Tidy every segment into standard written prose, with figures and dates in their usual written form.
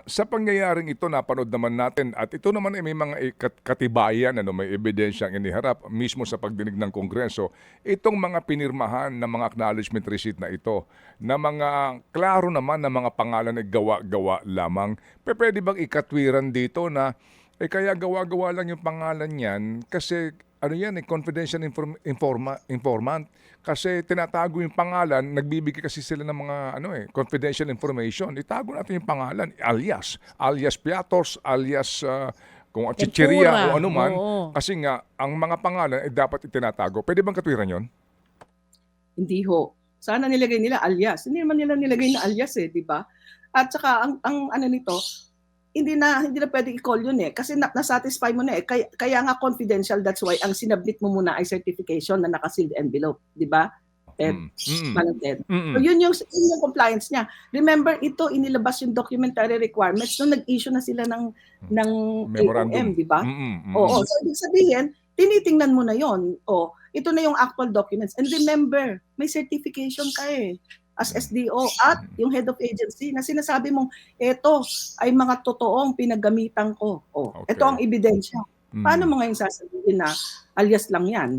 Sa pangyayaring ito napanood naman natin at ito naman ay may mga katibayan, ano, may ebidensyang iniharap mismo sa pagdinig ng Kongreso, itong mga pinirmahan na mga acknowledgement receipt na ito, na mga klaro naman na mga pangalan ay gawa-gawa lamang. Pwede bang ikatwiran dito na kaya gawa-gawa lang yung pangalan niyan kasi ano yan, confidential informant. Kasi tinatago yung pangalan, nagbibigay kasi sila ng mga confidential information. Itago natin yung pangalan, alias Piatos, alias kung Chichiria Tempura, o ano man. oo. Kasi nga, ang mga pangalan ay dapat itinatago. Pwede bang katwiran yon? Hindi ho. Sana nilagay nila alias. Hindi naman nila nilagay na alias di ba? At saka ang ano nito, hindi na pwedeng i-call yun kasi na-satisfy mo na kaya nga confidential, that's why ang sinabit mo muna ay certification na naka-sealed envelope, di ba? Ted, Ted. So yun yung compliance niya. Remember, ito inilabas yung documentary requirements nung nag-issue na sila ng Memorandum. AOM, di ba? Oo, so ibig sabihin, tinitingnan mo na yon. Ito na yung actual documents. And remember, may certification ka as SDO at yung head of agency na sinasabi mong ito ay mga totoong pinaggamitan ko. Okay. Ito ang ebidensya. Paano mo ngayon sasabihin na alias lang yan?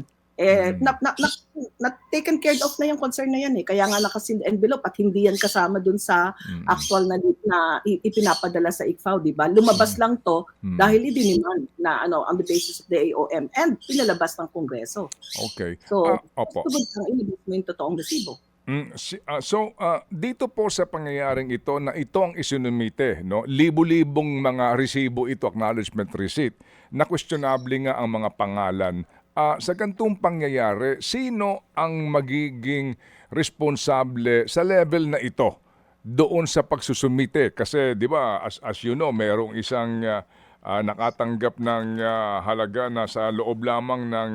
Taken care of na yung concern na yan Kaya nga naka-sealed envelope at hindi yan kasama dun sa actual na ipinapadala sa ICFAO, di ba? Lumabas lang to dahil idiniman na on the basis of the AOM and pinalabas ng Kongreso. Okay. So, opo. ilibig mo yung totoong resibo. Dito po sa pangyayaring ito na ito ang isinumite, no? Libo-libong mga resibo ito, acknowledgement receipt, na questionable nga ang mga pangalan. Sa ganitong pangyayari, sino ang magiging responsable sa level na ito doon sa pagsusumite? Kasi 'di ba, as you know, mayroong isang nakatanggap ng halaga na sa loob lamang ng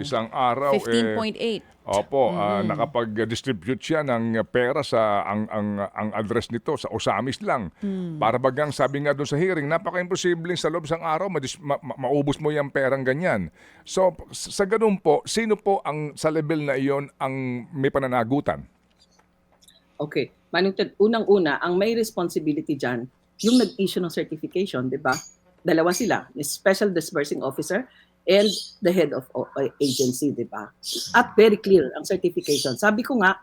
Isang araw. 15.8. Opo, nakapag-distribute siya ng pera sa ang address nito sa Osamis lang. Para bagang sabi nga doon sa hearing, napaka-imposibleng sa loob ng araw maubos mo yung perang ganyan. So sa ganun po, sino po ang sa level na iyon ang may pananagutan? Okay. Manong Ted, unang-una, ang may responsibility dyan, yung nag-issue ng certification, di ba? Dalawa sila, yung Special Disbursing Officer and the head of agency, di ba? At very clear ang certification. Sabi ko nga,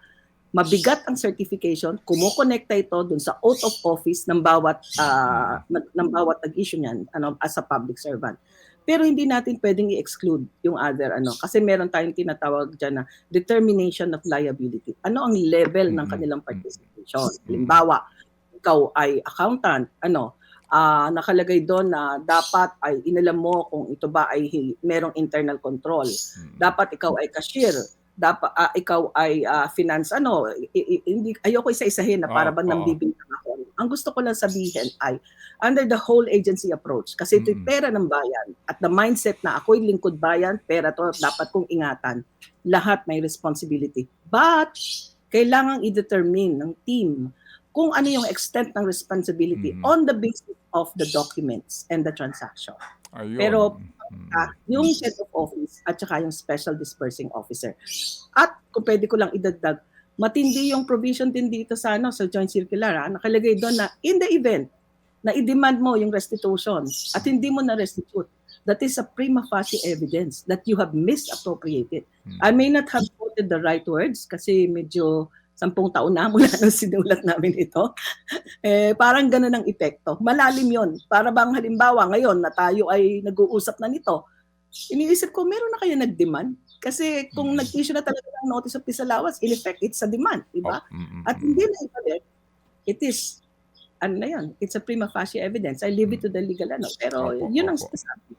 mabigat ang certification, kumukonekta ito dun sa oath of office ng bawat nag-issue niyan as a public servant. Pero hindi natin pwedeng i-exclude yung other kasi meron tayong tinatawag diyan na determination of liability. Ano ang level ng kanilang participation? Halimbawa, ikaw ay accountant, nakalagay doon na dapat ay inalam mo kung ito ba ay merong internal control. Dapat ikaw ay cashier, dapat ikaw ay finance hindi ayoko isa-isahin na para bang nambibintang ako. Ang gusto ko lang sabihin ay under the whole agency approach kasi ito'y pera ng bayan at the mindset na ako'y lingkod bayan, pera to dapat kong ingatan. Lahat may responsibility. But kailangang i-determine ng team kung ano yung extent ng responsibility on the basis of the documents and the transaction. Ayun. Pero yung head of office at saka yung special disbursing officer. At kung pwede ko lang idagdag, matindi yung provision din dito sa sa joint circular. Nakalagay doon na in the event na i-demand mo yung restitution at hindi mo na restitute, that is a prima facie evidence that you have misappropriated. I may not have quoted the right words kasi medyo 10 taon na mula nung sinulat namin ito. Parang gano'n ang epekto. Malalim yon. Para bang halimbawa ngayon na tayo ay nag-uusap na nito, iniisip ko, meron na kayo nag-demand? Kasi kung nag-issue na talaga ng notice of disallowance, in effect, it's a demand. Diba? At hindi na ibalik, it is, it's a prima facie evidence. I leave it to the legal Pero yun ang sinasabi.